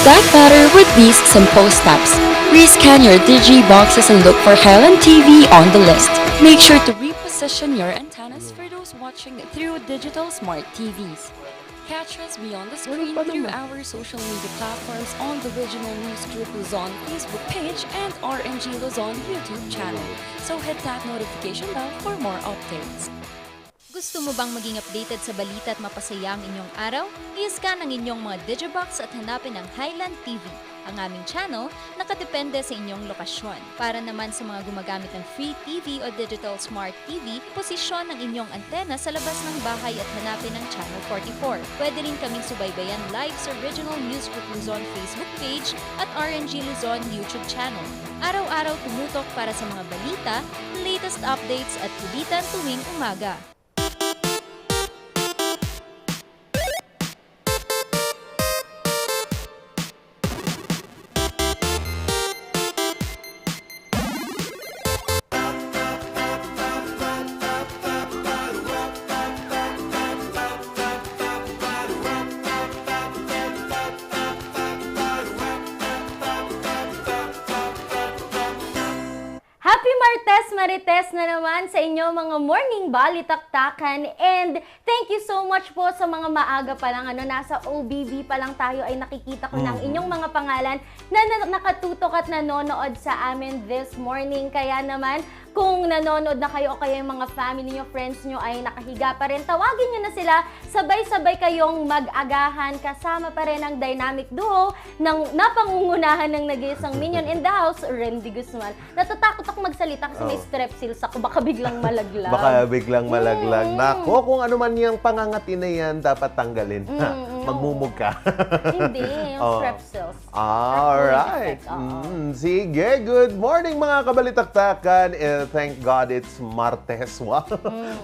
Stack better with these simple steps. Rescan your Digiboxes and look for Highland TV on the list. Make sure to reposition your antennas for those watching through digital smart TVs. Catch us beyond the screen through our social media platforms on the Regional News Group Luzon Facebook page and RNG Luzon YouTube channel. So hit that notification bell for more updates. Gusto mo bang maging updated sa balita at mapasaya ang inyong araw? I-scan ang inyong mga Digibox at hanapin ang Highland TV. Ang aming channel nakadepende sa inyong lokasyon. Para naman sa mga gumagamit ng free TV o digital smart TV, posisyon ang inyong antena sa labas ng bahay at hanapin ang Channel 44. Pwede rin kaming subaybayan live sa Regional News Group Luzon Facebook page at RNG Luzon YouTube channel. Araw-araw tumutok para sa mga balita, latest updates at kulitan tuwing umaga. Happy Marites na naman sa inyo mga morning balitaktakan, and thank you so much po sa mga maaga pa lang, nasa OBB pa lang tayo ay nakikita ko ng inyong mga pangalan na nakatutok at nanonood sa amin this morning. Kaya naman, kung nanonood na kayo o kaya yung mga family nyo, friends nyo ay nakahiga pa rin, tawagin nyo na sila, sabay-sabay kayong mag-agahan, kasama pa rin ang dynamic duo ng napangungunahan ng nag-iisang minion in the house, Randy Guzman. Natatakot ako magsalita kasi may strepsils ako, baka biglang malaglag. Baka biglang malaglag. Nako, kung ano man yung pangangati na yan, dapat tanggalin. Magmumug ka. Hindi, yung strepsils. Alright. Sige, good morning mga kabalitaktakan. Thank God it's Martes. Wow.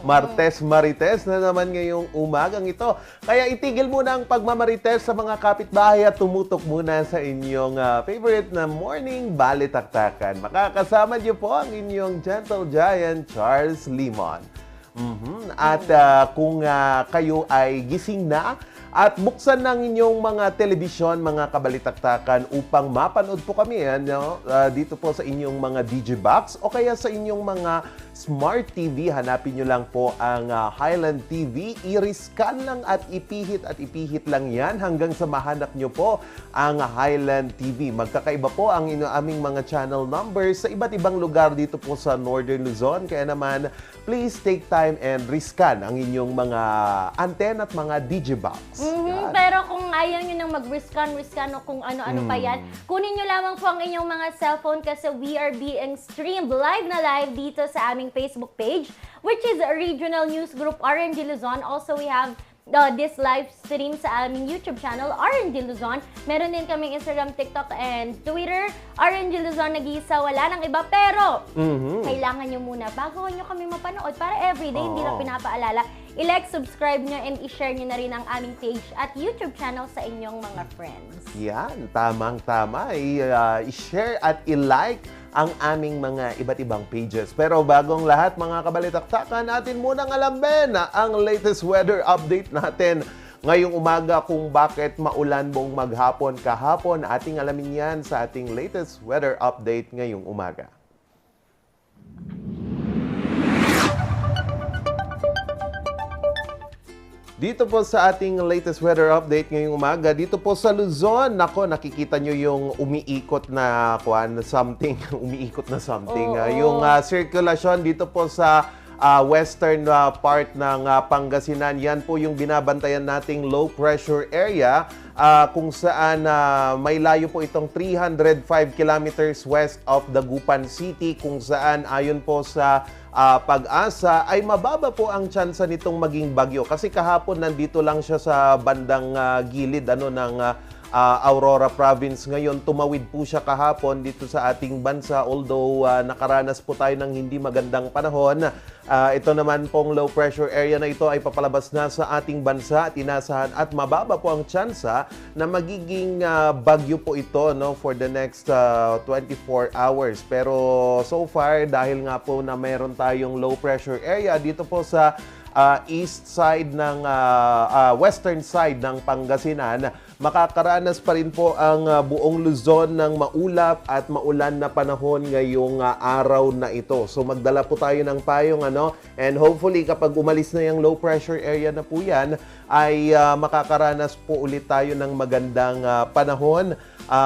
Martes Marites na naman ngayong umagang ito. Kaya itigil muna ang pagmamarites sa mga kapitbahay at tumutok muna sa inyong favorite na morning balitaktakan. Makakasama niyo po ang inyong gentle giant, Charles Limon. At kung kayo ay gising na at buksan ng inyong mga telebisyon, mga kabalitaktakan upang mapanood po kami dito po sa inyong mga Digibox o kaya sa inyong mga Smart TV, hanapin nyo lang po ang Highland TV. I-rescan lang at ipihit lang yan hanggang sa mahanap nyo po ang Highland TV. Magkakaiba po ang aming mga channel numbers sa iba't ibang lugar dito po sa Northern Luzon. Kaya naman, please take time and rescan ang inyong mga antenna at mga Digibox. Pero kung ayaw nyo nang mag-rescan o kung ano-ano pa yan, kunin nyo lamang po ang inyong mga cellphone kasi we are being streamed live na live dito sa aming Facebook page, which is Regional News Group RNG Luzon. Also, we have this live stream sa aming YouTube channel, RNG Luzon. Meron din kaming Instagram, TikTok, and Twitter. RNG Luzon, nag-iisa, wala nang iba. Pero, kailangan nyo muna, bago nyo kami mapanood, para everyday, hindi lang pinapaalala, i-like, subscribe nyo, and i-share nyo na rin ang aming page at YouTube channel sa inyong mga friends. Yan, tamang-tama. I-share at i-like ang aming mga iba't ibang pages. Pero bagong lahat, mga kabalitaktakan, natin munang alamin ang latest weather update natin ngayong umaga, kung bakit maulan buong maghapon kahapon. Ating alamin yan sa ating latest weather update ngayong umaga. Dito po sa ating latest weather update ngayong umaga, dito po sa Luzon, nako, nakikita nyo yung umiikot na something, yung circulation dito po sa western part ng Pangasinan. Yan po yung binabantayan nating low pressure area, kung saan may layo po itong 305 kilometers west of Dagupan City, kung saan ayon po sa Pag-asa ay mababa po ang tsansa nitong maging bagyo. Kasi kahapon nandito lang siya sa bandang gilid ng Aurora Province. Ngayon tumawid po siya kahapon dito sa ating bansa. Although nakaranas po tayo ng hindi magandang panahon, ito naman pong low pressure area na ito ay papalabas na sa ating bansa at inasahan at mababa po ang tsansa na magiging bagyo po ito for the next 24 hours. Pero so far, dahil nga po na meron tayong low pressure area dito po sa east side ng western side ng Pangasinan, makakaranas pa rin po ang buong Luzon ng maulap at maulan na panahon ngayong araw na ito. So magdala po tayo ng payong and hopefully kapag umalis na yung low pressure area na po yan, ay makakaranas po ulit tayo ng magandang panahon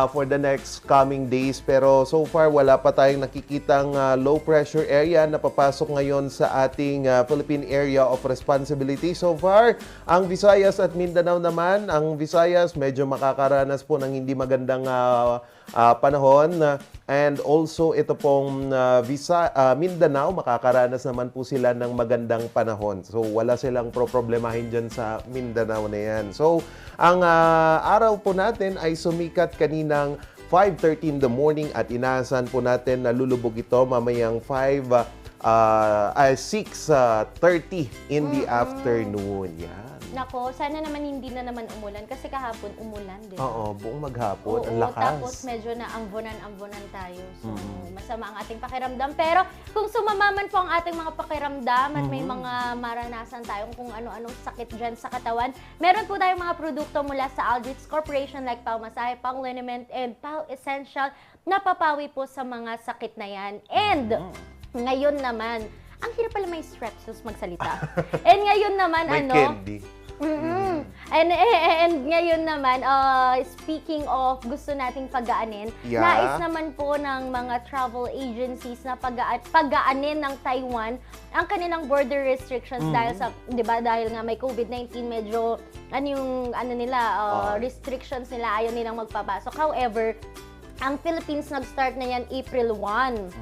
for the next coming days. Pero so far, wala pa tayong nakikitang low pressure area na papasok ngayon sa ating Philippine Area of Responsibility. So far, ang Visayas at Mindanao naman, ang Visayas medyo makakaranas po ng hindi magandang panahon. And also, ito pong Mindanao, makakaranas naman po sila ng magandang panahon. So, wala silang problemahin dyan sa Mindanao na yan. So, ang araw po natin ay sumikat kaninang 5:30 in the morning at inaasahan po natin na lulubog ito mamayang 6:30 in the afternoon. Yan. Nako, sana naman hindi na naman umulan kasi kahapon umulan din. Oo, buong maghapon. Oo, ang lakas. tapos medyo na ambunan tayo. So, masama ang ating pakiramdam. Pero kung sumama man po ang ating mga pakiramdam at may mga maranasan tayong kung ano-anong sakit dyan sa katawan, meron po tayong mga produkto mula sa Aldrich Corporation like Pau Masahe, Pau Liniment, and Pau Essential na papawi po sa mga sakit na yan. And ngayon naman, ang hirap pala may strepsils magsalita. And ngayon naman, may candy. And ngayon naman, speaking of gusto nating pagaanin, nais naman po ng mga travel agencies na pagaanin ng Taiwan ang kanilang border restrictions dahil sa, 'di ba, dahil nga may COVID-19, medyo restrictions nila, ayaw nilang magpapasok. However, ang Philippines nag-start na yan April 1.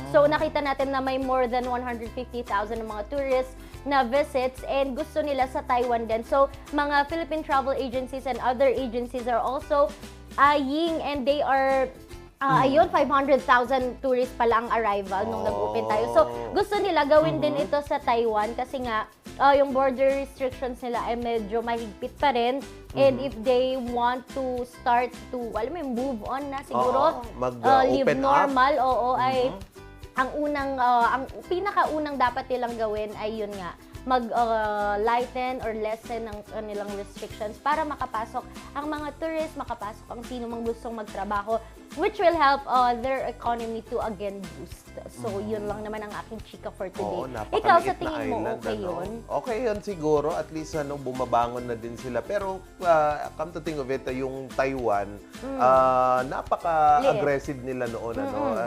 So nakita natin na may more than 150,000 ng mga tourists na visits and gusto nila sa Taiwan din. So, mga Philippine travel agencies and other agencies are also eyeing and they are 500,000 tourists pala ang arrival nung nag-open tayo. So, gusto nila gawin din ito sa Taiwan kasi nga yung border restrictions nila ay medyo mahigpit pa rin. And if they want to start to, move on na siguro, live normal, ay ang pinakaunang dapat nilang gawin ay yun nga, mag-lighten or lessen ng kanilang restrictions para makapasok ang mga tourists, makapasok ang sino mang gustong magtrabaho, which will help their economy to again boost. So, yun lang naman ang aking chika for today. Ikaw, sa tingin mo, okay yun? Okay yun siguro. At least bumabangon na din sila. Pero, come to think of it, yung Taiwan, napaka-aggressive nila noon.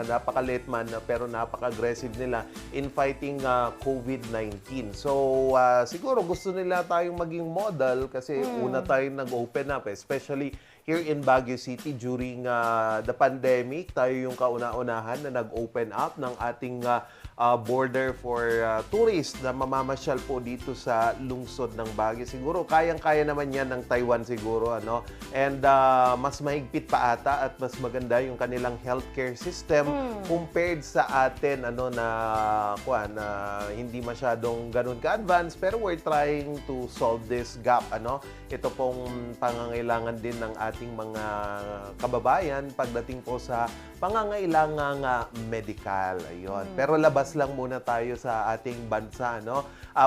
Napaka-late man, pero napaka-aggressive nila in fighting COVID-19. So, siguro gusto nila tayong maging model kasi una tayong nag-open up, especially here in Baguio City during the pandemic. Tayo yung kauna-unahan na nag-open up ng ating border for tourists na mamamasyal po dito sa lungsod ng Baguio. Siguro kayang-kaya naman yan ng Taiwan siguro. And mas mahigpit pa ata at mas maganda yung kanilang healthcare system compared sa atin na hindi masyadong ganun ka-advance, pero we're trying to solve this gap. Ito pong pangangailangan din ng ating mga kababayan pagdating po sa pangangailangang medical. Ayun. Pero labas lang muna tayo sa ating bansa.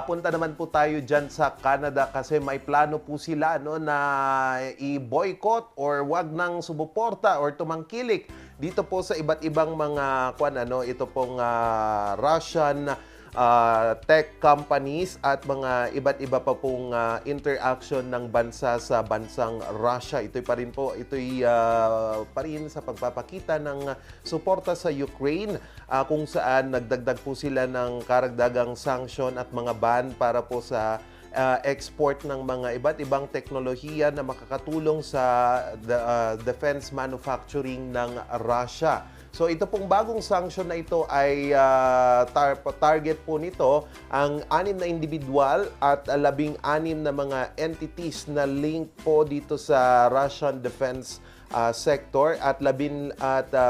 Punta naman po tayo dyan sa Canada kasi may plano po sila na i-boycott or wag nang sumuporta or tumangkilik dito po sa iba't ibang mga ito pong Russian tech companies at mga iba't iba pa pong interaction ng bansa sa bansang Russia. Ito'y pa rin sa pagpapakita ng suporta sa Ukraine kung saan nagdagdag po sila ng karagdagang sanction at mga ban para po sa export ng mga iba't ibang teknolohiya na makakatulong sa defense manufacturing ng Russia. So ito pong bagong sanction na ito ay target po nito ang 6 na individual at 16 na mga entities na link po dito sa Russian defense sector at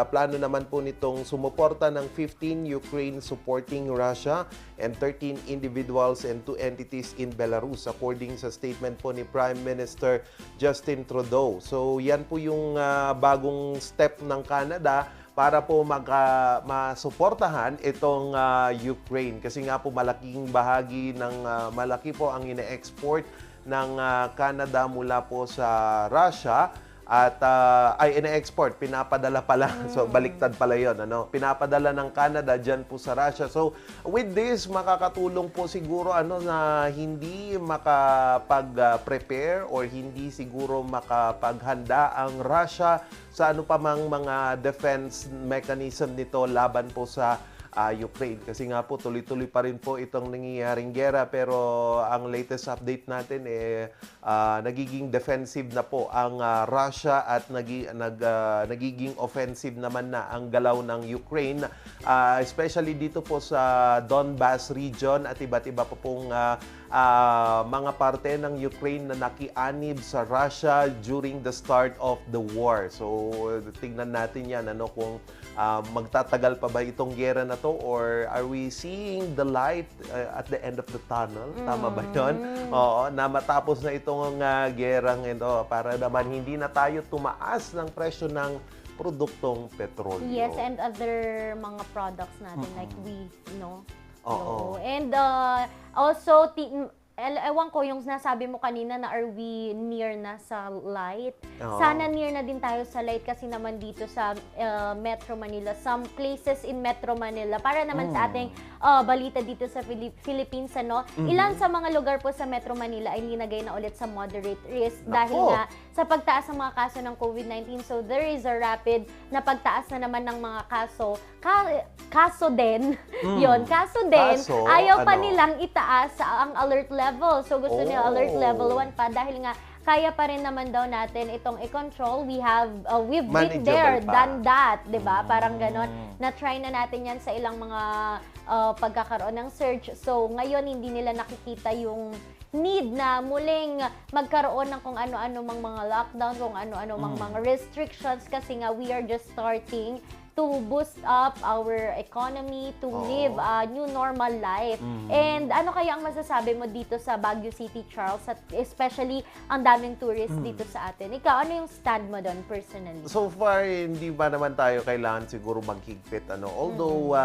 plano naman po nitong sumuporta ng 15 Ukraine supporting Russia and 13 individuals and 2 entities in Belarus according sa statement po ni Prime Minister Justin Trudeau. So yan po yung bagong step ng Canada para po masuportahan itong Ukraine. Kasi nga po malaking bahagi ng malaki po ang ine-export ng Canada mula po sa Russia at ay ine-export, pinapadala pala. So baliktad pala 'yon, ano. Pinapadala ng Canada diyan po sa Russia. So with this makakatulong po siguro na hindi makapag-prepare or hindi siguro makapaghanda ang Russia sa ano pa mang mga defense mechanism nito laban po sa Ukraine. Kasi nga po, tuloy-tuloy pa rin po itong nangyayaring gera, pero ang latest update natin nagiging defensive na po ang Russia at nagiging offensive naman na ang galaw ng Ukraine, especially dito po sa Donbas region at iba't iba po pong mga parte ng Ukraine na nakianib sa Russia during the start of the war. So, tingnan natin yan, kung magtatagal pa ba itong gera na to or are we seeing the light at the end of the tunnel? Tama ba yun? Oo, na matapos na itong gerang ito para naman hindi na tayo tumaas ng presyo ng produktong petrolyo. Yes, and other mga products natin like wheat, Oo. And also, ewan ko yung nasabi mo kanina na are we near na sa light? Oo. Sana near na din tayo sa light kasi naman dito sa Metro Manila, some places in Metro Manila, para naman sa ating balita dito sa Philippines, ilan sa mga lugar po sa Metro Manila ay linagay na ulit sa moderate risk dahil nga sa pagtaas ng mga kaso ng COVID-19. So there is a rapid na pagtaas na naman ng mga kaso. Kaso din, ayaw pa nilang itaas ang alert level. So gusto nila alert level 1 pa dahil nga kaya pa rin naman daw natin itong i-control. We've been there, done that, 'di ba? Parang ganon. Na-try na natin 'yan sa ilang mga pagkakaroon ng surge. So ngayon hindi nila nakikita yung need na muling magkaroon ng kung ano-ano mang mga lockdown, kung ano-ano mang mga restrictions kasi nga we are just starting to boost up our economy, to live a new normal life. And ano kaya ang masasabi mo dito sa Baguio City, Charles? At especially, ang daming tourists dito sa atin. Ikaw, ano yung stand mo doon personally? So far, hindi ba naman tayo kailangan siguro maghigpit, Although,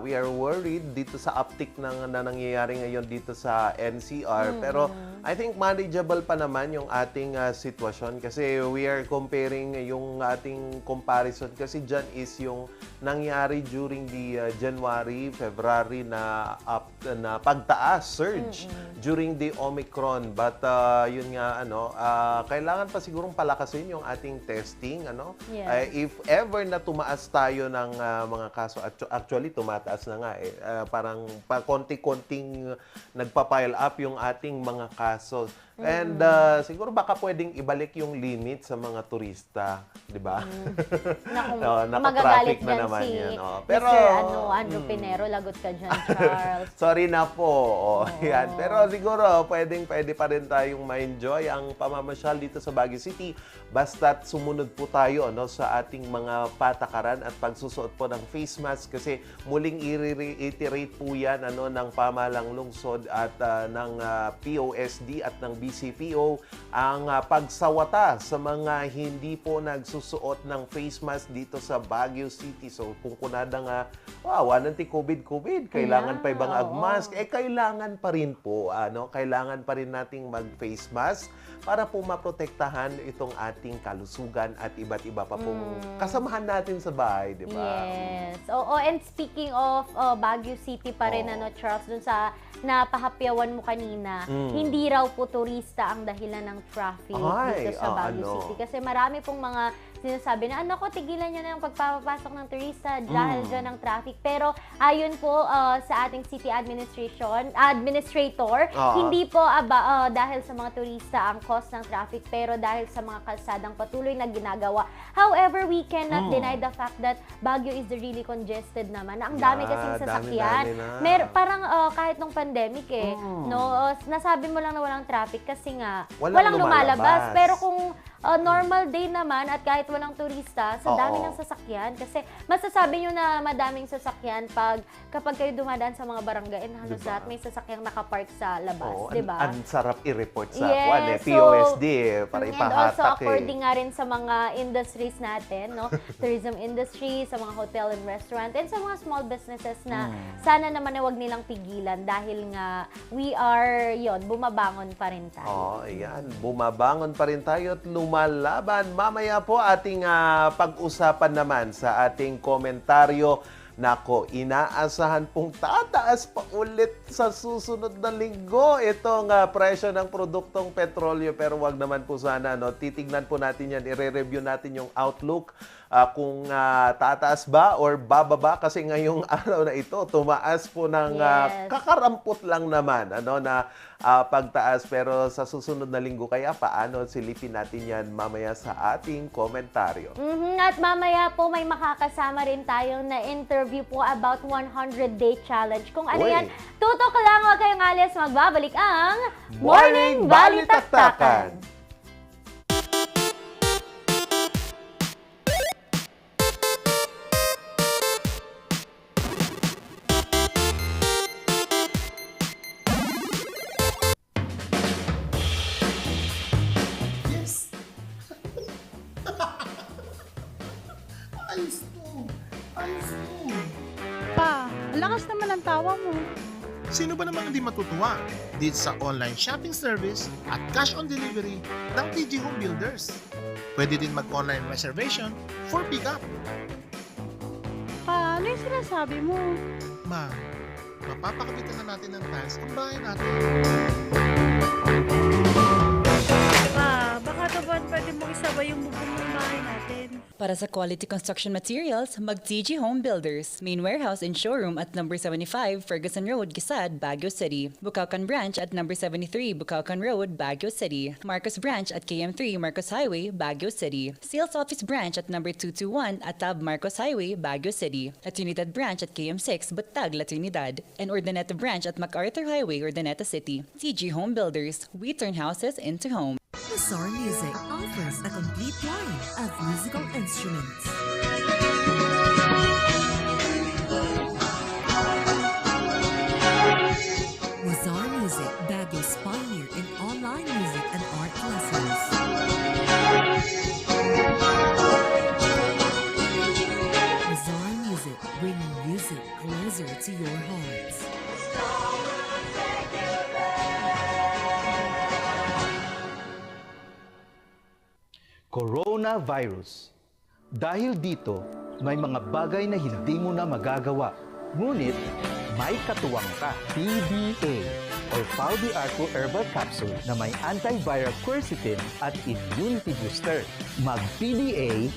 we are worried dito sa uptick na nangyayari ngayon dito sa NCR. Pero, I think manageable pa naman yung ating sitwasyon kasi we are comparing yung ating comparison kasi dyan is yung nangyari during the January, February na pagtaas, surge during the Omicron. But yun nga, kailangan pa sigurong palakasin yung ating testing, Yeah. If ever na tumaas tayo ng mga kaso, actually tumataas na nga parang konti-konting nagpa-pile up yung ating mga kaso. And siguro baka pwedeng ibalik yung limit sa mga turista, di ba? Naka-traffic na naman yan. Pero, Andrew Pinero, lagot ka dyan, Charles. Sorry na po. Yan. Pero siguro pwede pa rin tayong ma-enjoy ang pamamasyal dito sa Baguio City basta't sumunod po tayo sa ating mga patakaran at pagsusuot po ng face mask kasi muling i-reiterate po yan ng pamahalang lungsod at ng POSD at ng BCPO ang pagsawata sa mga hindi po nagsusuot ng face mask dito sa Baguio City. So kung kunada nga, COVID, kailangan pa ibang agmask, kailangan pa rin po, kailangan pa rin nating mag-face mask para po maprotektahan itong ating kalusugan at iba't iba pa pong kasamahan natin sa bahay, di ba? Yes. Oo, and speaking of Baguio City pa rin, Charles, dun sa napahapyawan mo kanina, hindi raw po turista ang dahilan ng traffic dito sa Baguio City. Kasi marami pong mga sinasabi na, tigilan nyo na yung pagpapasok ng turista dahil dyan ng traffic. Pero ayon po sa ating city administrator, hindi po dahil sa mga turista ang cause ng traffic, pero dahil sa mga kalsadang patuloy na ginagawa. However, we cannot deny the fact that Baguio is really congested naman. Ang dami kasing sasakyan. Parang kahit nung pandemic nasabi mo lang na walang traffic kasi nga walang lumalabas. Pero kung normal day naman at kahit walang turista, sa dami ng sasakyan. Kasi masasabi nyo na madaming sasakyan kapag kayo dumadaan sa mga barangay, halos lahat may sasakyang nakapark sa labas, di ba? Ang sarap i-report sa Yes, POSD para and ipahatak also according nga rin sa mga industries natin, no? Tourism industry, sa mga hotel and restaurant, and sa mga small businesses na sana naman na wag nilang pigilan dahil nga bumabangon pa rin tayo. Ayan. Bumabangon pa rin tayo at lumalaban. Mamaya po ating pag-usapan naman sa ating komentaryo. Nako, inaasahan pong tataas pa ulit sa susunod na linggo itong presyo ng produktong petrolyo. Pero wag naman po sana, no? Titignan po natin yan, i-review natin yung outlook kung tataas ba or bababa. Kasi ngayong araw na ito, tumaas po ng kakarampot lang naman na pagtaas. Pero sa susunod na linggo, kaya paano silipin natin yan mamaya sa ating komentaryo. At mamaya po may makakasama rin tayo na interview po about 100-day challenge. Kung ano yan, tutok lang, huwag kayong alis, magbabalik ang Morning Balitaktakan! Pa, ang lakas naman ang tawa mo. Sino ba namang hindi matutuwa dito sa online shopping service at cash on delivery ng TG Home Builders? Pwede din mag-online reservation for pickup. Pa, ano yung sinasabi mo? Ma, mapapakabitan na natin ng tiles ang bahay natin. Pa, baka naman pwede mo isabay yung bubong ng bahay natin. Para sa quality construction materials, mag-TG Home Builders. Main warehouse and showroom at number 75 Ferguson Road, Gisad, Baguio City. Bucaucan Branch at number 73 Bucaucan Road, Baguio City. Marcos Branch at KM3 Marcos Highway, Baguio City. Sales Office Branch at number 221 at Tab Marcos Highway, Baguio City. La Trinidad Branch at KM6 Butag, La Trinidad. And Urdaneta Branch at MacArthur Highway, Urdaneta City. TG Home Builders. We turn houses into homes. Mazar Music offers a complete line of musical instruments. Mazar Music, Baguio's pioneer in online music and art lessons. Mazar Music, bringing music closer to your hearts. Coronavirus. Dahil dito, may mga bagay na hindi mo na magagawa. Ngunit, may katuwang ka. PDA or Pau de Arco Herbal Capsule na may antiviral quercetin at immunity booster. Mag-PDA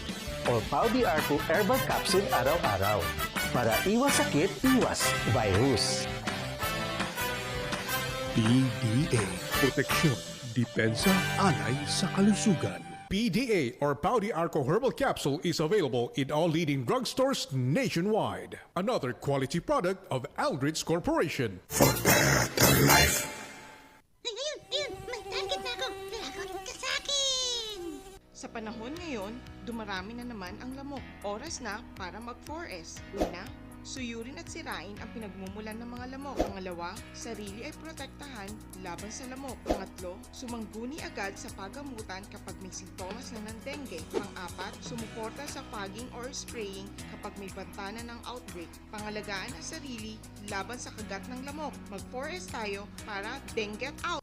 or Pau de Arco Herbal Capsule araw-araw. Para iwas sakit, iwas virus. PDA. Proteksyon, depensa, alay sa kalusugan. PDA or Pau de Arco Herbal Capsule is available in all leading drugstores nationwide. Another quality product of Aldrich Corporation. For better life. Ayun, may target na ako. Lagot ka sa akin! Sa panahon ngayon, dumarami na naman ang lamok. Oras na para mag-4S. Una, suyurin at sirain ang pinagmumulan ng mga lamok. Pangalawa, sarili ay protektahan laban sa lamok. Pangatlo, sumangguni agad sa pagamutan kapag may sintomas na ng dengue. Pang-apat, sumuporta sa fogging or spraying kapag may bantana ng outbreak. Pangalagaan ang sarili laban sa kagat ng lamok. Mag-4S tayo para dengue out!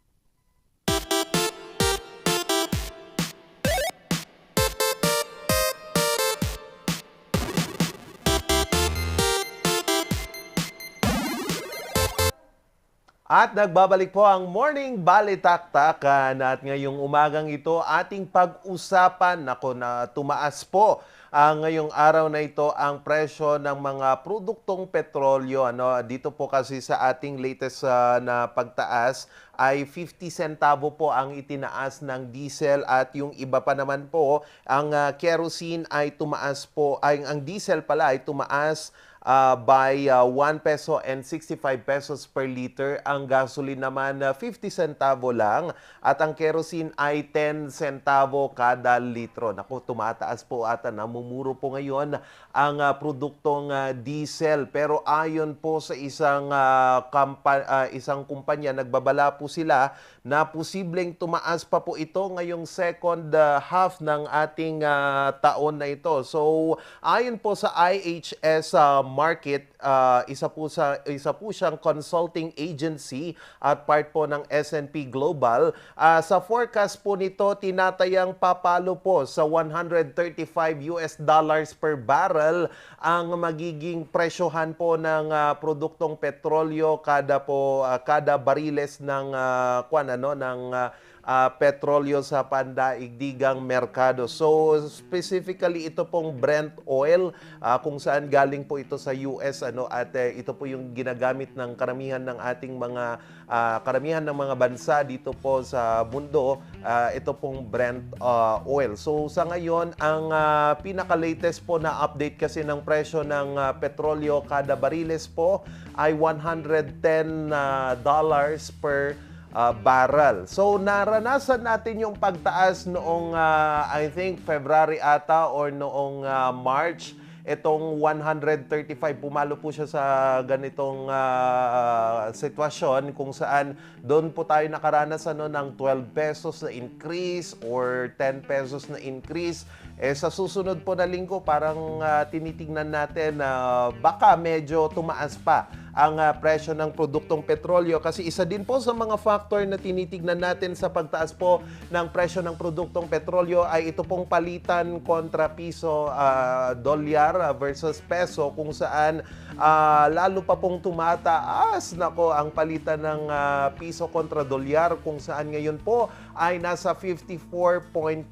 At nagbabalik po ang Morning Balitaktakan at ngayong umagang ito ating pag-usapan na tumaas po ngayong araw na ito ang presyo ng mga produktong petrolyo. Dito po kasi sa ating latest na pagtaas ay 50 centavo po ang itinaas ng diesel at yung iba pa naman po ang kerosene ay tumaas po, ang diesel pala ay tumaas by 1 peso and 65 pesos per liter. Ang gasoline naman 50 centavo lang at ang kerosene ay 10 centavo kada litro. Naku, tumataas po at namumuro po ngayon ang produktong diesel. Pero ayon po sa isang kumpanya, nagbabala po sila na posibleng tumaas pa po ito ngayong second half ng ating taon na ito. So, ayon po sa IHS Market, isa po siyang consulting agency at part po ng S&P Global. Sa forecast po nito, tinatayang papalo po sa $135 per barrel ang magiging presyohan po ng produktong petrolyo kada bariles ng petrolyo sa pandaigdigang merkado. So specifically ito pong Brent oil kung saan galing po ito sa US at ito po yung ginagamit ng karamihan ng mga bansa dito po sa mundo, ito pong Brent oil. So sa ngayon ang pinaka-latest po na update kasi ng presyo ng petrolyo kada bariles po ay $110 per barrel. So naranasan natin yung pagtaas noong I think February ata or noong March. Itong 135, pumalo po siya sa ganitong sitwasyon kung saan doon po tayo nakaranas ng 12 pesos na increase or 10 pesos na increase. Sa susunod po na linggo, parang tinitingnan natin na baka medyo tumaas pa ang presyo ng produktong petrolyo kasi isa din po sa mga factor na tinitignan natin sa pagtaas po ng presyo ng produktong petrolyo ay ito pong palitan kontra piso, dolyar versus peso kung saan lalo pa pong tumataas ang palitan ng piso kontra dolyar kung saan ngayon po ay nasa 54.91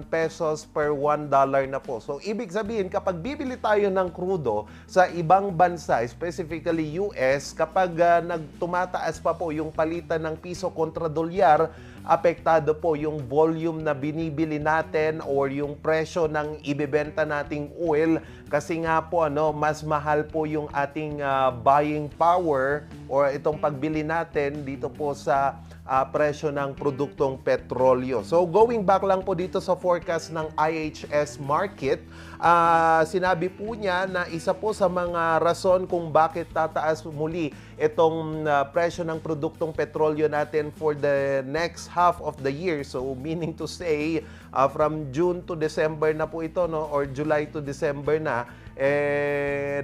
pesos per $1 na po. So ibig sabihin kapag bibili tayo ng krudo sa ibang bansa, specifically US, kapag nagtumataas pa po yung palitan ng piso kontra dolyar, apektado po yung volume na binibili natin or yung presyo ng ibebenta nating oil kasi nga po mas mahal po yung ating buying power or itong pagbili natin dito po sa presyo ng produktong petrolyo. So going back lang po dito sa forecast ng IHS Market, sinabi po niya na isa po sa mga rason kung bakit tataas muli itong presyo ng produktong petrolyo natin for the next half of the year. So meaning to say from June to December na po ito or July to December na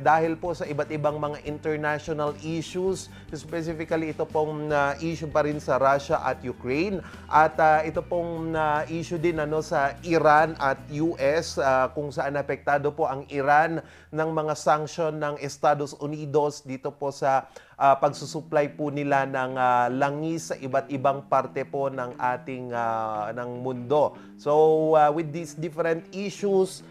dahil po sa iba't ibang mga international issues, specifically ito pong issue pa rin sa Russia at Ukraine at ito pong issue din sa Iran at US kung saan apektado po ang Iran ng mga sanction ng Estados Unidos dito po sa pagsusupply po nila ng langis sa iba't ibang parte po ng ating ng mundo. So with these different issues,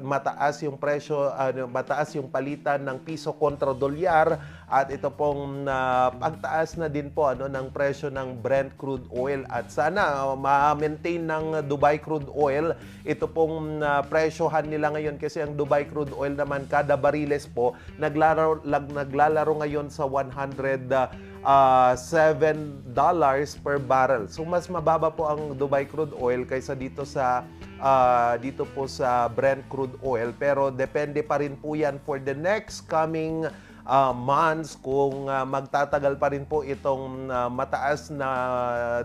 mataas yung presyo, mataas yung palitan ng piso kontra dolyar at ito pong pagtaas na din po ng presyo ng Brent crude oil at sana ma-maintain ng Dubai crude oil ito pong presyohan nila ngayon kasi ang Dubai crude oil naman kada bariles po naglalaro ngayon sa $107 per barrel. So mas mababa po ang Dubai crude oil kaysa dito po sa Brent crude oil pero depende pa rin po yan for the next coming months kung magtatagal pa rin po itong mataas na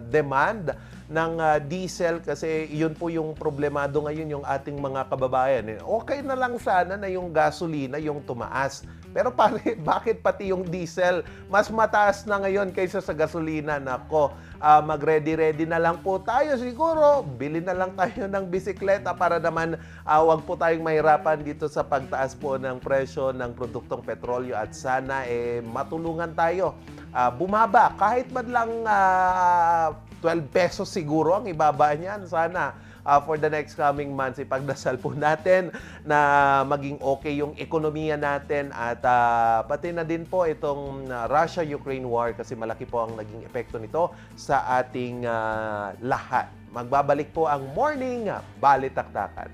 demand ng diesel kasi yun po yung problemado ngayon yung ating mga kababayan. Okay na lang sana na yung gasolina yung tumaas. Pero bakit pati yung diesel mas mataas na ngayon kaysa sa gasolina? Nako, mag-ready-ready na lang po tayo siguro. Bili na lang tayo ng bisikleta para naman wag po tayong mahirapan dito sa pagtaas po ng presyo ng produktong petrolyo at sana matulungan tayo. Bumaba kahit man lang 12 pesos siguro ang ibaba niyan. Sana for the next coming months, ipagdasal po natin na maging okay yung ekonomiya natin at pati na din po itong Russia-Ukraine war kasi malaki po ang naging epekto nito sa ating lahat. Magbabalik po ang Morning Balitaktakan.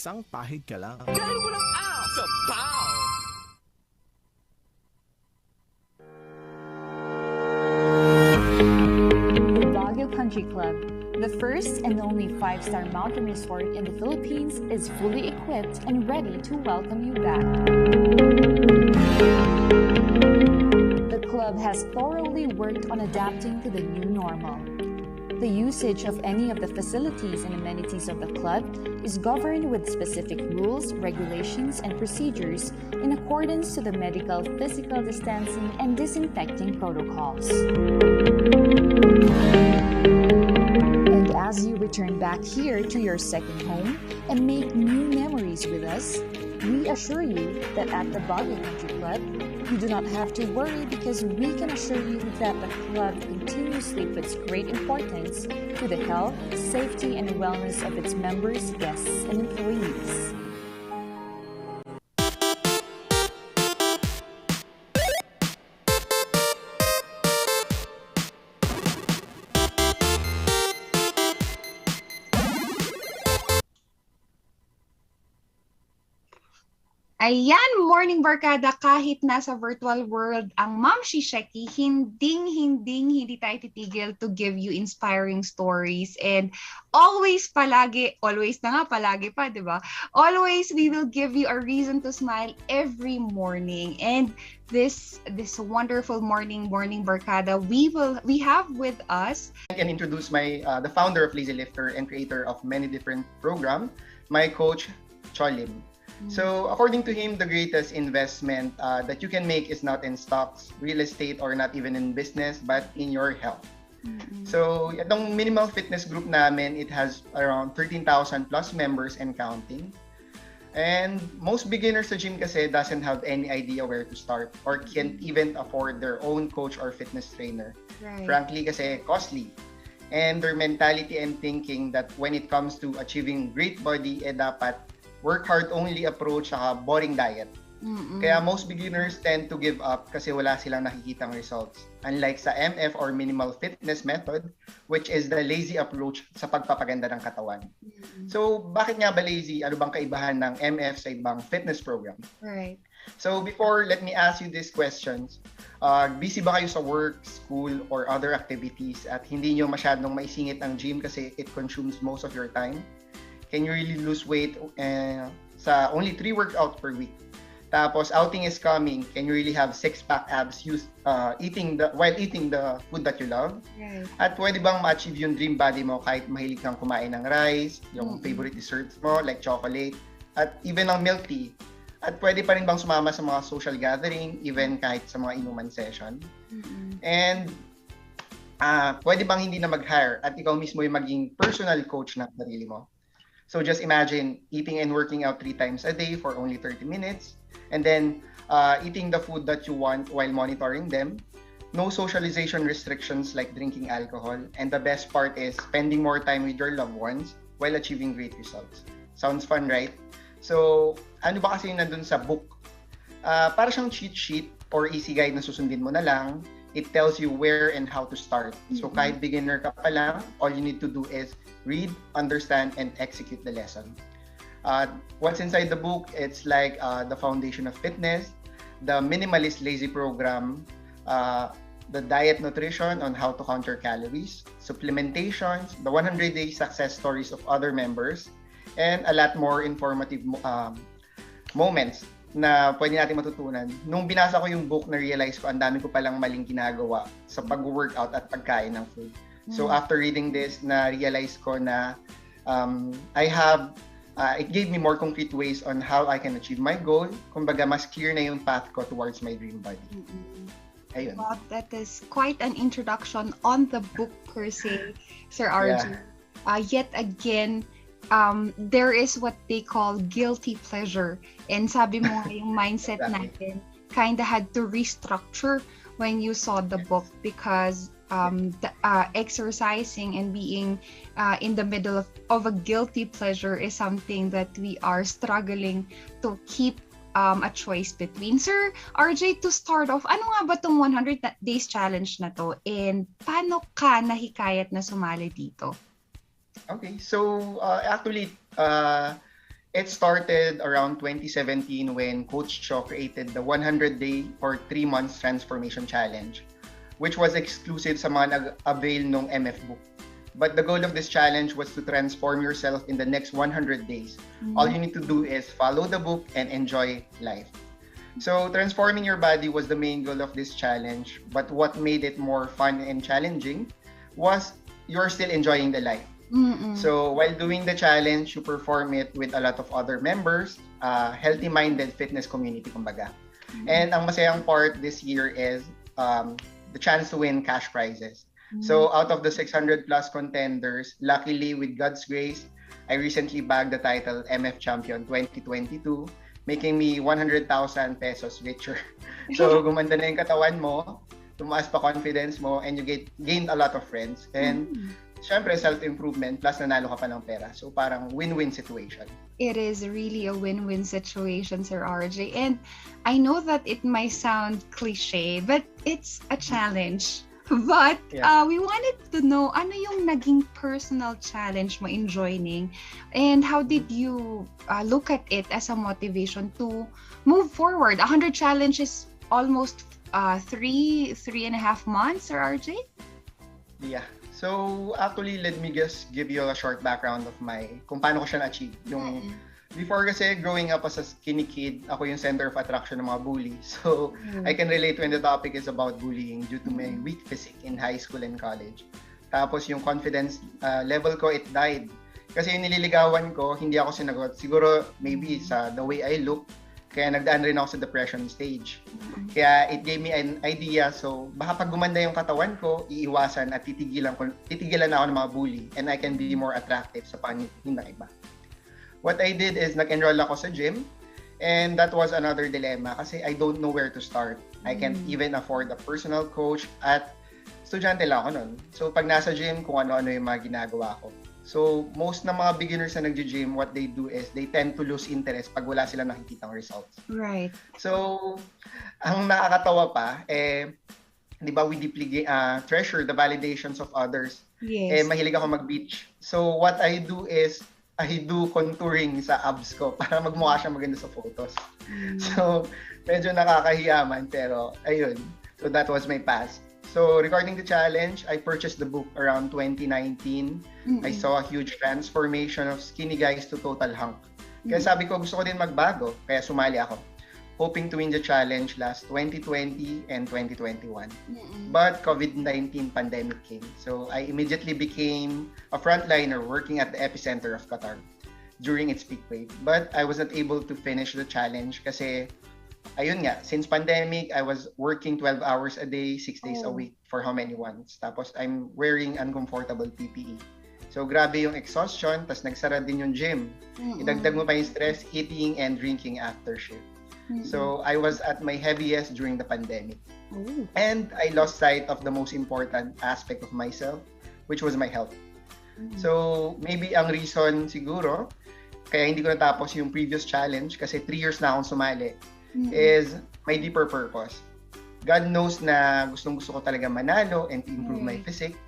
isang pahig ka lang. Dahil walang out sa POW! Baguio Country Club, the first and only 5-star mountain resort in the Philippines, is fully equipped and ready to welcome you back. The club has thoroughly worked on adapting to the new normal. The usage of any of the facilities and amenities of the club is governed with specific rules, regulations, and procedures in accordance to the medical, physical distancing, and disinfecting protocols. And as you return back here to your second home and make new memories with us, we assure you that at the Baguio Country Club, you do not have to worry because we can assure you that the club continuously puts great importance to the health, safety, and wellness of its members, guests, and employees. Ayan, morning barkada, kahit nasa virtual world ang Ma'am Shisheki, hindi tayo titigil to give you inspiring stories, and always na nga palagi pa, di ba? Always we will give you a reason to smile every morning. And this wonderful morning barkada, we have with us. I can introduce the founder of Lazy Lifter and creator of many different programs, my coach Cholim. So according to him, the greatest investment that you can make is not in stocks, real estate, or not even in business, but in your health. So itong minimal fitness group namin, it has around 13,000 plus members and counting. And most beginners sa gym kasi doesn't have any idea where to start or can't even afford their own coach or fitness trainer. Right. Frankly kasi costly. And their mentality and thinking that when it comes to achieving great body, dapat work hard only approach saka boring diet. Kaya most beginners tend to give up kasi wala silang nakikitang results. Unlike sa MF or minimal fitness method, which is the lazy approach sa pagpapaganda ng katawan. So, bakit nga ba lazy? Ano bang kaibahan ng MF sa ibang fitness program? Right. So, before, let me ask you these questions. Busy ba kayo sa work, school, or other activities at hindi nyo masyadong maisingit ang gym kasi it consumes most of your time? Can you really lose weight sa only 3 workouts per week? Tapos, outing is coming. Can you really have 6-pack abs while eating the food that you love? Right. At pwede bang ma-achieve yung dream body mo kahit mahilig kang kumain ng rice, yung favorite desserts mo like chocolate, at even ng milk tea? At pwede pa rin bang sumama sa mga social gathering, even kahit sa mga inuman session? And pwede bang hindi na mag-hire at ikaw mismo yung maging personal coach ng sarili mo? So just imagine eating and working out 3 times a day for only 30 minutes, and then eating the food that you want while monitoring them. No socialization restrictions like drinking alcohol, and the best part is spending more time with your loved ones while achieving great results. Sounds fun, right? So, ano ba kasi yung nandun sa book? Para siyang cheat sheet or easy guide na susundin mo na lang. It tells you where and how to start. So kahit beginner ka pa lang, all you need to do is read, understand, and execute the lesson. What's inside the book? It's like the foundation of fitness, the minimalist lazy program, the diet nutrition on how to count your calories, supplementations, the 100-day success stories of other members, and a lot more informative moments na pwede natin matutunan. Nung binasa ko yung book, na-realize ko ang dami ko palang maling ginagawa sa pag-workout at pagkain ng food. So after reading this, na-realize ko na it gave me more concrete ways on how I can achieve my goal. Kumbaga, mas clear na yung path ko towards my dream body. Ayun. Wow, that is quite an introduction on the book per se, Sir RJ. Yet again, there is what they call guilty pleasure. And sabi mo nga yung mindset natin kinda had to restructure when you saw the book because exercising and being in the middle of a guilty pleasure is something that we are struggling to keep a choice between. Sir RJ, to start off, ano nga ba tong 100 days challenge na to? And paano ka nahikayat na sumali dito? Okay, so actually, It started around 2017 when Coach Cho created the 100-day or 3 months transformation challenge, which was exclusive sa mga nag-avail ng MF book. But the goal of this challenge was to transform yourself in the next 100 days. All you need to do is follow the book and enjoy life. So transforming your body was the main goal of this challenge, but what made it more fun and challenging was you're still enjoying the life. So while doing the challenge, you perform it with a lot of other members, healthy-minded fitness community, kumbaga. And ang masayang part this year is the chance to win cash prizes. So out of the 600 plus contenders, luckily with God's grace, I recently bagged the title MF Champion 2022, making me 100,000 pesos richer. So gumanda na yung katawan mo, tumaas pa confidence mo, and you gained a lot of friends. And syempre, self-improvement, plus nanalo ka pa ng pera. So, parang win-win situation. It is really a win-win situation, Sir RJ. And I know that it might sound cliche, but it's a challenge. But we wanted to know, ano yung naging personal challenge mo in joining? And how did you look at it as a motivation to move forward? 100 challenges, almost 3.5 months, Sir RJ? Yeah. So, actually, let me just give you a short background of kung paano ko siya na-achieve. Before kasi, growing up as a skinny kid, ako yung center of attraction ng mga bully. So, I can relate when the topic is about bullying due to my weak physique in high school and college. Tapos, yung confidence level ko, it died. Kasi yung nililigawan ko, hindi ako sinagot. Siguro, maybe sa the way I look, kaya nagdaan rin ako sa depression stage. Kaya it gave me an idea. So, baka pag gumanda yung katawan ko, iiwasan at titigilan na ako ng mga bully and I can be more attractive sa paningin ng iba. What I did is nag-enroll ako sa gym and that was another dilemma kasi I don't know where to start. I can't even afford a personal coach at estudyante lang ako nun. So, pag nasa gym, kung ano-ano yung mga ginagawa ko. So, most ng mga beginners na nag-gym, what they do is they tend to lose interest pag wala silang nakikitang results. Right. So, ang nakakatawa pa, di ba, we deeply treasure the validations of others. Yes. Mahilig ako mag-beach. So, what I do is, I do contouring sa abs ko para magmukha siya maganda sa photos. So, medyo nakakahiyaman, pero ayun. So, that was my past. So, regarding the challenge, I purchased the book around 2019. I saw a huge transformation of skinny guys to total hunk. Kaya sabi ko, gusto ko din magbago. Kaya sumali ako. Hoping to win the challenge last 2020 and 2021. But COVID-19 pandemic came. So, I immediately became a frontliner working at the epicenter of Qatar during its peak wave. But I was not able to finish the challenge kasi ayun nga, since pandemic, I was working 12 hours a day, 6 days a week for how many months. Tapos I'm wearing uncomfortable PPE. So grabe yung exhaustion, tapos nagsara din yung gym. Idagdag mo pa yung stress, eating and drinking after shift. So I was at my heaviest during the pandemic. And I lost sight of the most important aspect of myself, which was my health. So maybe ang reason siguro, kaya hindi ko natapos yung previous challenge kasi 3 years na akong sumali. Is my deeper purpose. God knows na gustong-gusto ko talaga manalo and to improve my physique.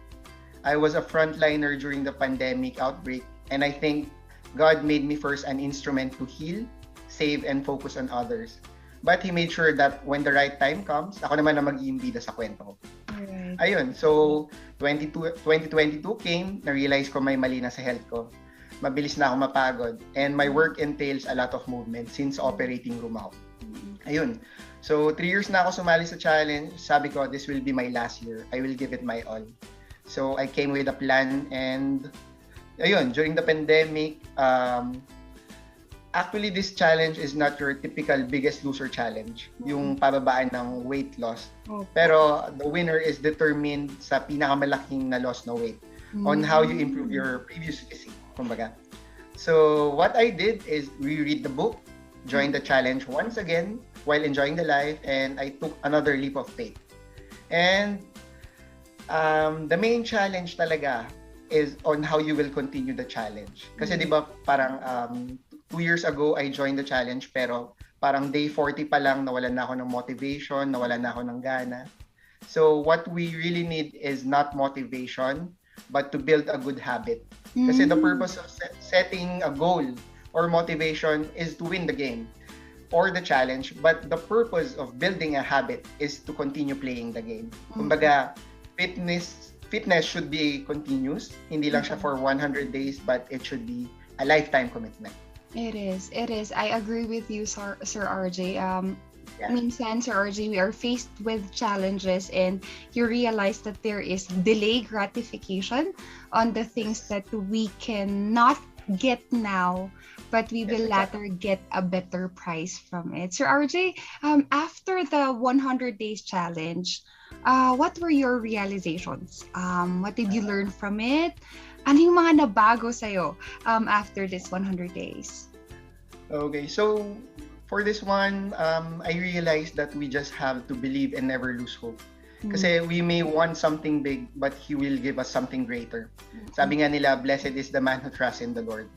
I was a frontliner during the pandemic outbreak and I think God made me first an instrument to heal, save, and focus on others. But He made sure that when the right time comes, ako naman na mag-iimbida sa kwento ko. Ayun, so 2022 came, na-realize ko may mali na sa health ko. Mabilis na ako mapagod and my work entails a lot of movement since operating room ako. Ayun. So, 3 years na ako sumali sa challenge. Sabi ko, this will be my last year. I will give it my all. So, I came with a plan and ayun, during the pandemic, actually, this challenge is not your typical biggest loser challenge. Yung pababaan ng weight loss. Pero, the winner is determined sa pinakamalaking na loss na weight on how you improve your previous physique. Kumbaga. So, what I did is reread the book, join the challenge once again while enjoying the life, and I took another leap of faith. And the main challenge talaga is on how you will continue the challenge. Kasi di ba parang 2 years ago, I joined the challenge pero parang day 40 pa lang nawalan na ako ng motivation, nawalan na ako ng gana. So what we really need is not motivation, but to build a good habit. Kasi the purpose of setting a goal or motivation is to win the game or the challenge, but the purpose of building a habit is to continue playing the game. Kumbaga, fitness should be continuous. Hindi lang siya for 100 days, but it should be a lifetime commitment. It is. I agree with you, Sir RJ. Minsan, Sir RJ, we are faced with challenges and you realize that there is delayed gratification on the things that we cannot get now, but we will later get a better price from it. Sir RJ, after the 100 days challenge, what were your realizations? What did you learn from it? Ano yung mga nabago sa'yo after this 100 days? Okay, so for this one, I realized that we just have to believe and never lose hope. Kasi we may want something big, but He will give us something greater. Sabi nga nila, blessed is the man who trusts in the Lord.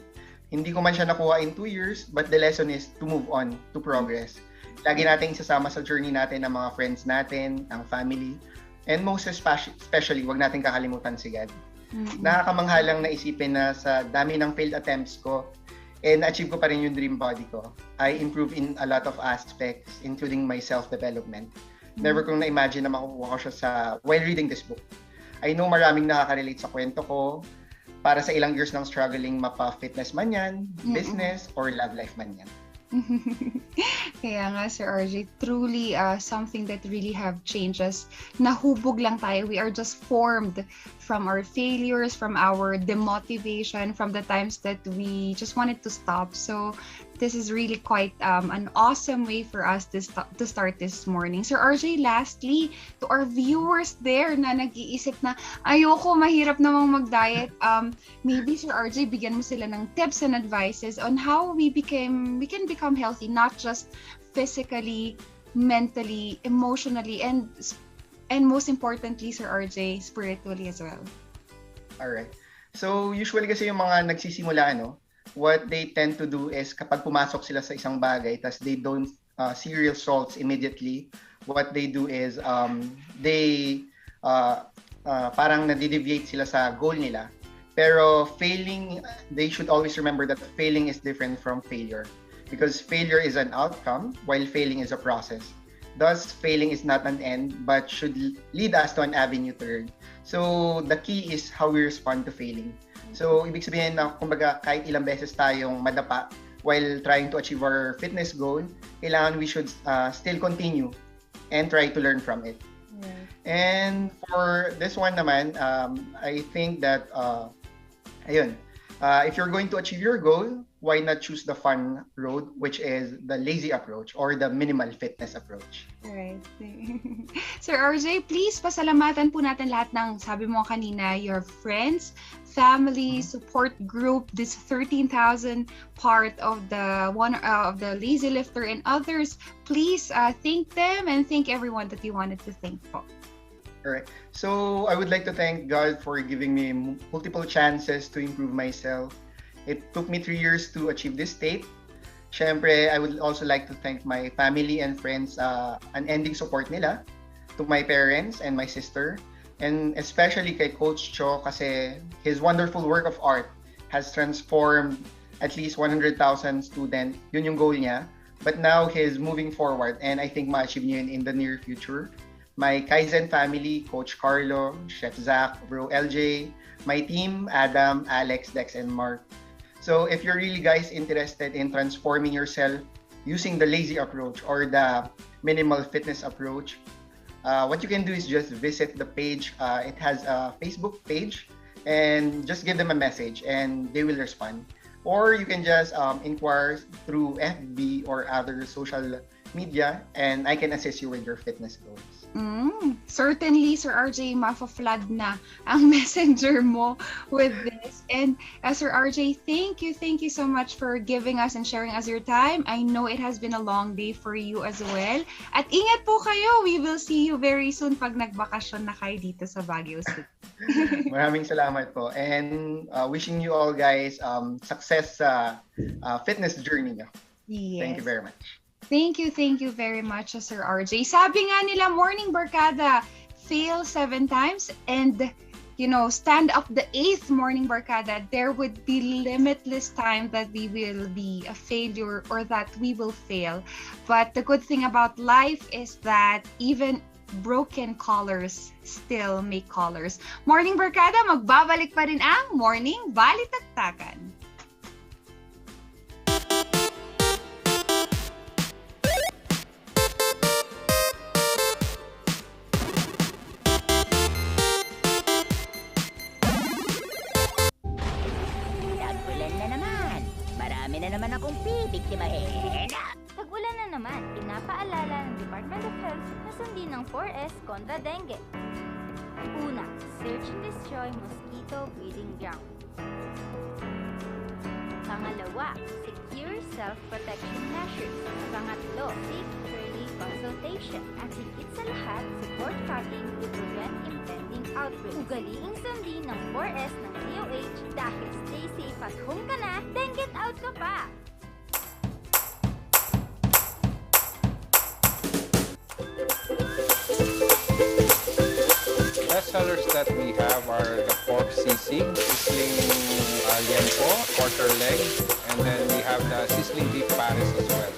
Hindi ko man siya nakuha in 2 years, but the lesson is to move on, to progress. Lagi nating isasama sa journey natin ang mga friends natin, ang family, and most especially, wag natin kakalimutan si God. Nakakamangha lang na isipin na sa dami ng failed attempts ko, na-achieve ko pa rin yung dream body ko. I improve in a lot of aspects, including my self-development. Never kong na-imagine na makukuha ko siya while reading this book. I know maraming nakaka-relate sa kwento ko. Para sa ilang years ng struggling, mapa-fitness man yan, business, or love life man yan. Kaya nga, Sir RJ, truly something that really have changed us. Nahubog lang tayo. We are just formed from our failures, from our demotivation, from the times that we just wanted to stop. So this is really quite an awesome way for us to start this morning. Sir RJ, lastly, to our viewers there na nag-iisip na ayoko, mahirap namang mag-diet, maybe Sir RJ, bigyan mo sila ng tips and advices on how we can become healthy, not just physically, mentally, emotionally, and most importantly, Sir RJ, spiritually as well. Alright. So usually kasi yung mga nagsisimula, what they tend to do is kapag pumasok sila sa isang bagay tas they don't see results immediately, what they do is they parang nadideviate sila sa goal nila. Pero failing, they should always remember that failing is different from failure, because failure is an outcome while failing is a process. Thus, failing is not an end but should lead us to an avenue to learn. So the key is how we respond to failing. So, ibig sabihin na, kumbaga, kahit ilang beses tayong madapa while trying to achieve our fitness goal, kailangan we should still continue and try to learn from it. And for this one naman, I think that, if you're going to achieve your goal, why not choose the fun road, which is the lazy approach or the minimal fitness approach? Right. Sir RJ, please pasalamatan po natin lahat ng, sabi mo kanina, your friends, family, support group, this 13,000 part of the Lazy Lifter and others. Please thank them and thank everyone that you wanted to thank for. Alright. So I would like to thank God for giving me multiple chances to improve myself. It took me 3 years to achieve this state. Syempre, I would also like to thank my family and friends, unending support nila, to my parents and my sister, and especially kay Coach Cho kasi his wonderful work of art has transformed at least 100,000 students. Yun yung goal niya. But now he's moving forward and I think ma-achieve niya yun in the near future. My Kaizen family, Coach Carlo, Chef Zach, Bro LJ, my team, Adam, Alex, Dex, and Mark. So if you're really guys interested in transforming yourself using the lazy approach or the minimal fitness approach, what you can do is just visit the page. It has a Facebook page and just give them a message and they will respond. Or you can just inquire through FB or other social media and I can assist you with your fitness goals. Certainly, Sir RJ, mafa-flood na ang messenger mo with this. And Sir RJ, thank you so much for giving us and sharing us your time. I know it has been a long day for you as well. At ingat po kayo. We will see you very soon pag nagbakasyon na kayo dito sa Baguio City. Maraming salamat po. And wishing you all guys success sa fitness journey nyo. Yes. Thank you very much. Thank you very much, Sir RJ. Sabi nga nila, Morning Barkada, fail 7 times and stand up the 8th Morning Barkada, there would be limitless time that we will be a failure or that we will fail. But the good thing about life is that even broken colors still make colors. Morning Barkada, magbabalik pa rin ang Morning Balitaktakan. Tag-ulan na naman. Marami na naman akong bibiktimahin. Tag-ulan na naman, pinapaalala ng Department of Health na sundin ng 4S kontra dengue. Una, search and destroy mosquito breeding ground. Pangalawa, secure self-protection measures. Pangatlo, seek early consultation. At higit sa lahat, support tracking to prevent impending outbreaks. Ugaliing sundin ng 4S ng DOH dahil stay safe at home ka na, then get out ka pa! Best sellers that we have are the pork sisig, sizzling liempo, quarter leg, and then we have the sizzling beef pares as well.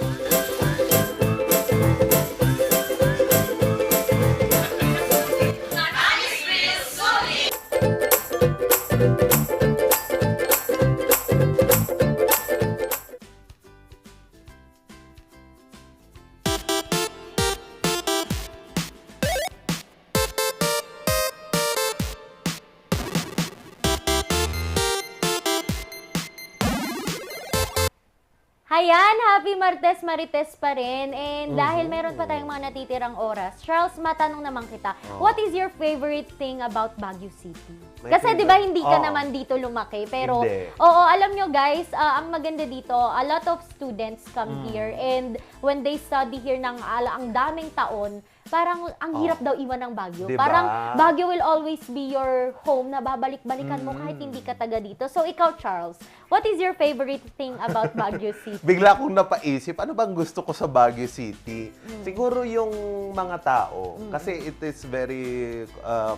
Ayan, happy Martes Marites pa rin. And dahil meron pa tayong mga natitirang oras, Charles, matanong naman kita, what is your favorite thing about Baguio City? Kasi di ba hindi ka naman dito lumaki, pero oo, alam nyo guys, ang maganda dito, a lot of students come here and when they study here ng ang daming taon, parang ang hirap daw iwan ng Baguio. Diba? Parang Baguio will always be your home na babalik-balikan mo kahit hindi ka taga dito. So ikaw, Charles, what is your favorite thing about Baguio City? Bigla akong napaisip, ano bang gusto ko sa Baguio City? Siguro yung mga tao. Kasi it is very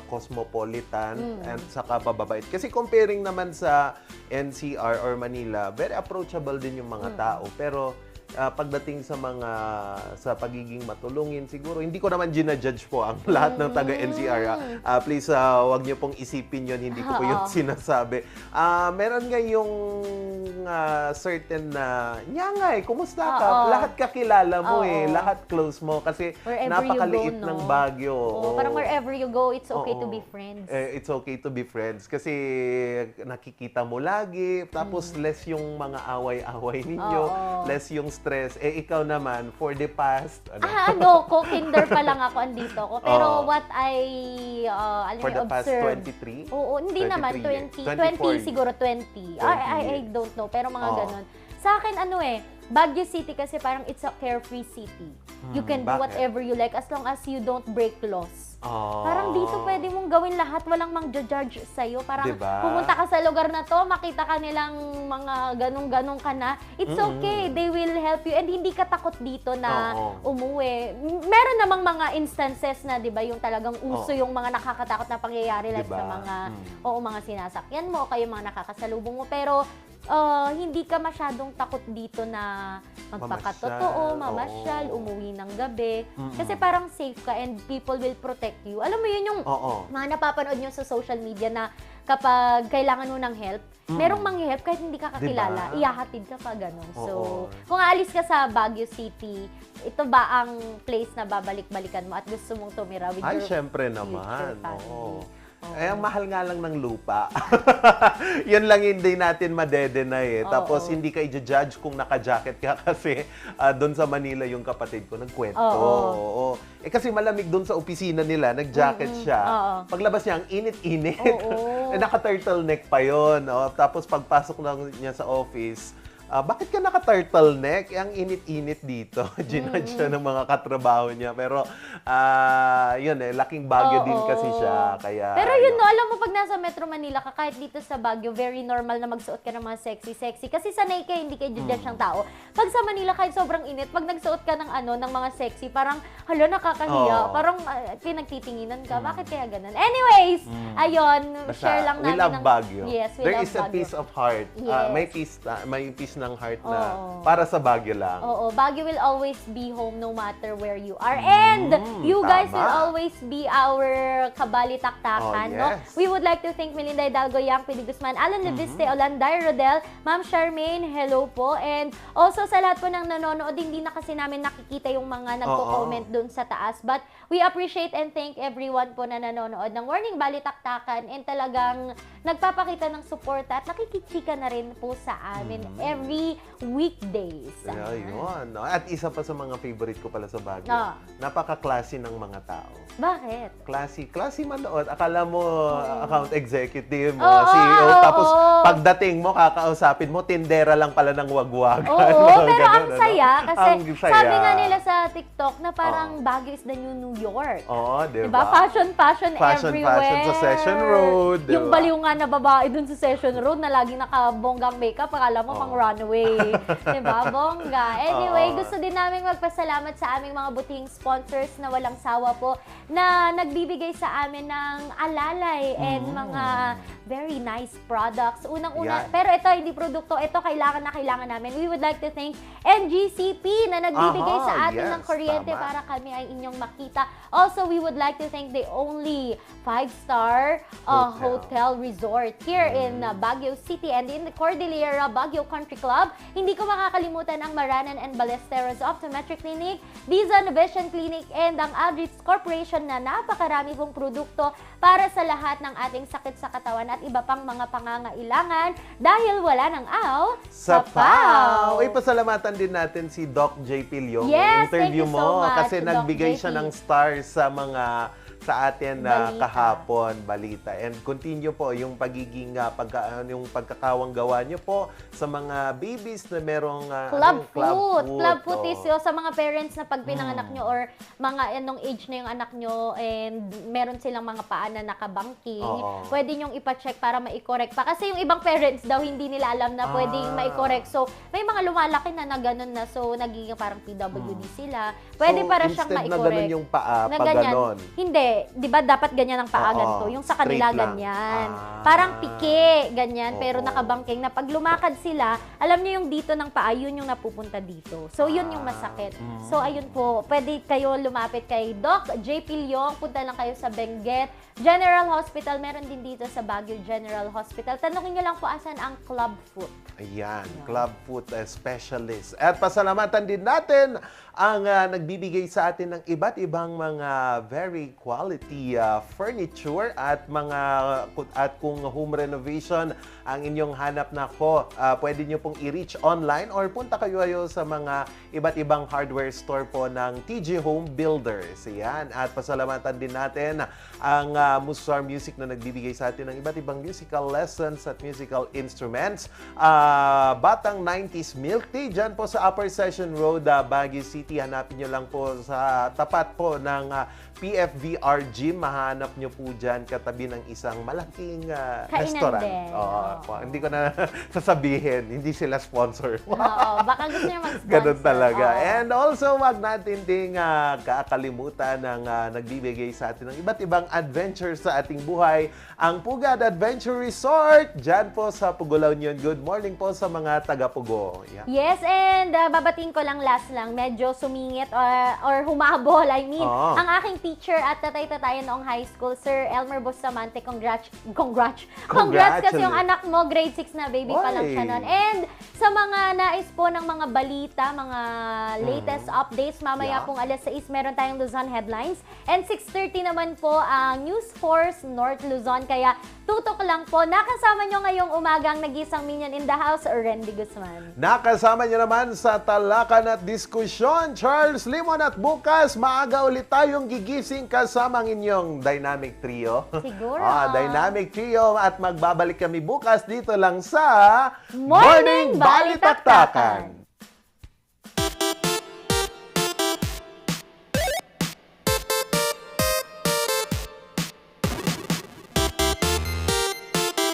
cosmopolitan and saka bababait. Kasi comparing naman sa NCR or Manila, very approachable din yung mga tao. Pero pagdating sa pagiging matulungin, siguro hindi ko naman ginajudge po ang lahat ng taga NCR. Please wag niyo pong isipin 'yon, hindi ko po 'yun sinasabi. Meron nga yung certain na nyangay, kumusta ka? Lahat kakilala mo lahat close mo kasi napakaliit ng Baguio. Parang wherever you go, it's okay to be friends. It's okay to be friends kasi nakikita mo lagi, tapos less yung mga away-away ninyo, less yung stress. Ikaw naman, for the past, Kinder pa lang ako, andito ako. Pero what I, for the past observed, 23? Oo, hindi 23 naman, 20 siguro, 20. I don't know, pero mga ganun. Sa akin, Baguio City kasi parang it's a carefree city. You can do whatever you like as long as you don't break laws. Parang dito pwede mong gawin lahat, walang mang-judge sa'yo. Parang pumunta ka sa lugar na to, makita ka nilang mga ganong-ganong ka na, it's okay, they will help you. And hindi ka takot dito na umuwi. Meron namang mga instances na, di ba, yung talagang uso yung mga nakakatakot na pangyayari like sa mga, mga sinasakyan mo o kayo mga nakakasalubong mo. Pero hindi ka masyadong takot dito na magpakatotoo, mamasyal, umuwi ng gabi. Kasi parang safe ka and people will protect you. Alam mo yun yung mga napapanood nyo sa social media na kapag kailangan mo ng help, merong mang-help kahit hindi ka kakilala, ihahatid ka pa ganun. So, kung aalis ka sa Baguio City, ito ba ang place na babalik-balikan mo at gusto mong tumira with your syempre future naman. family? Ang mahal nga lang ng lupa. Yan lang hindi natin madedeny. Tapos hindi ka i-judge kung naka-jacket ka kasi doon sa Manila yung kapatid ko nagkwento. Kasi malamig doon sa opisina nila, nag-jacket siya. Paglabas niya, ang init-init. Naka-turtleneck pa yon. Tapos pagpasok lang niya sa office, bakit ka naka-turtleneck? Ang init-init dito. Ginudge siya ng mga katrabaho niya. Pero, yun laking Baguio din kasi siya. Kaya, pero yun, alam mo, pag nasa Metro Manila ka, kahit dito sa Baguio, very normal na magsuot ka ng mga sexy-sexy. Kasi sanay ka, hindi kayo judge ng tao. Pag sa Manila, kahit sobrang init, pag nagsuot ka ng ng mga sexy, parang, hala, nakakahiya. Oo. Parang pinagtitinginan ka. Bakit kaya ganun? Anyways, ayun, share lang natin. We love Baguio. Yes, we There love is a Baguio. peace of heart. Yes. May peace ng heart na Oo. para sa Baguio lang. Oo, Baguio will always be home no matter where you are. And you guys tama. will always be our kabalitaktakan, Oh, no? yes. We would like to thank Melinda Hidalgo, Yang Pidi Guzman, Alan Leviste, Olanday Rodel, Ma'am Charmaine, hello po. And also sa lahat po ng nanonood, hindi na kasi namin nakikita yung mga nagko-comment dun sa taas. But we appreciate and thank everyone po na nanonood ng Morning Balitaktakan and talagang nagpapakita ng suporta at nakikichika na rin po sa amin every weekdays. Ayun. No? At isa pa sa mga favorite ko pala sa Baguio, napaka-classy ng mga tao. Bakit? Classy manood. Akala mo account executive mo, Oo, CEO, oo, tapos oo. pagdating mo, kakausapin mo, tindera lang pala ng wagwag. Oo, pero ang saya kasi Ang saya. sabi nga nila sa TikTok na parang Baguio is the new York. Oo, diba? Diba? Fashion everywhere. Fashion sa Session Road. Diba? Yung baliw nga na babae dun sa Session Road na laging nakabonggang makeup, akala mo pang runway. Diba? Bongga. Anyway, gusto din namin magpasalamat sa aming mga butihing sponsors na walang sawa po na nagbibigay sa amin ng alalay and mga very nice products. Unang-una, Yan. pero ito hindi produkto, ito kailangan na kailangan namin. We would like to thank NGCP na nagbibigay sa atin ng kuryente tama. para kami ay inyong makita. Also, we would like to thank the only 5-star hotel resort here in Baguio City and in the Cordillera Baguio Country Club. Hindi ko makakalimutan ang Maranan and Ballesteros Optometric Clinic, Dizon Vision Clinic, and ang Aldrich Corporation na napakarami pong produkto para sa lahat ng ating sakit sa katawan at iba pang mga pangangailangan dahil wala ng aw Sa PAW. Uy, pasalamatan din natin si Doc JP Leong. Yes, Interview thank you mo so much, kasi Doc nagbigay JP. siya ng stars sa sa atin na Balita. kahapon, balita. And continue po yung pagiging yung pagkakawang-gawa niyo po sa mga babies na merong Club food. food is yun, sa mga parents na pag pinanganak nyo or mga anong age na yung anak nyo and meron silang mga paa na nakabangking, pwede nyong ipacheck para ma-correct pa. Kasi yung ibang parents daw hindi nila alam na pwedeng ma-correct. So, may mga lumalaki na ganun na. So, nagiging parang PWD sila. Pwede para siyang instead na ma-correct. ganun yung paa, Na pag ganyan. ganon. Hindi. Di ba dapat ganyan ang paa ganito? Yung sa kanila straight lang. ganyan. Parang pike, ganyan. Pero nakabangking na pag lumakad sila, alam niyo yung dito ng paa, yun yung napupunta dito. So, yun yung masakit. So, ayun po. Pwede kayo lumapit kay Doc JP Leong. Punta lang kayo sa Benguet General Hospital. Meron din dito sa Baguio General Hospital. Tanungin nyo lang po asan ang Club Foot. Ayan, Club Foot Specialist. At pasalamatan din natin ang nagbibigay sa atin ng iba't ibang mga very quality furniture at kung home renovation ang inyong hanap na pwede nyo pong i-reach online or punta kayo sa mga iba't ibang hardware store po ng TG Home Builders. Ayan, at pasalamatan din natin ang Musar Music na nagbibigay sa atin ng iba't ibang musical lessons at musical instruments. Batang 90s Milk Tea, dyan po sa Upper Session Road, Baguio City. Hanapin nyo lang po sa tapat po ng PFVR Gym. Mahanap nyo po dyan katabi ng isang malaking restaurant. Hindi ko na sasabihin, hindi sila sponsor. Oo, baka gusto nyo mag-sponsor. Ganun talaga. And also, wag natin ding kakalimutan ng nagbibigay sa atin ng iba't ibang adventure sa ating buhay. Ang Pugad Adventure Resort, dyan po sa Pugo, La Union. Good morning po sa mga taga-Pugo. Yeah. Yes, and babatiin ko lang last lang, medyo sumingit or humabol, ang aking teacher at tatay-tatayan noong high school, Sir Elmer Bustamante. Congrats kasi yung anak mo, grade 6 na, baby pa lang siya nun. And sa mga nais po ng mga balita, mga latest updates, mamaya pong alas 6, meron tayong Luzon Headlines. And 6:30 naman po ang News Force North Luzon. Kaya tutok lang po. Nakasama nyo ngayong umagang nag-isang minion in the house, Randy Guzman. Nakasama nyo naman sa talakan at diskusyon, Charles Limon, at bukas maaga ulit tayong gigising kasama ang inyong Dynamic Trio. Siguro. Dynamic Trio, at magbabalik kami bukas dito lang sa Morning Balitaktakan.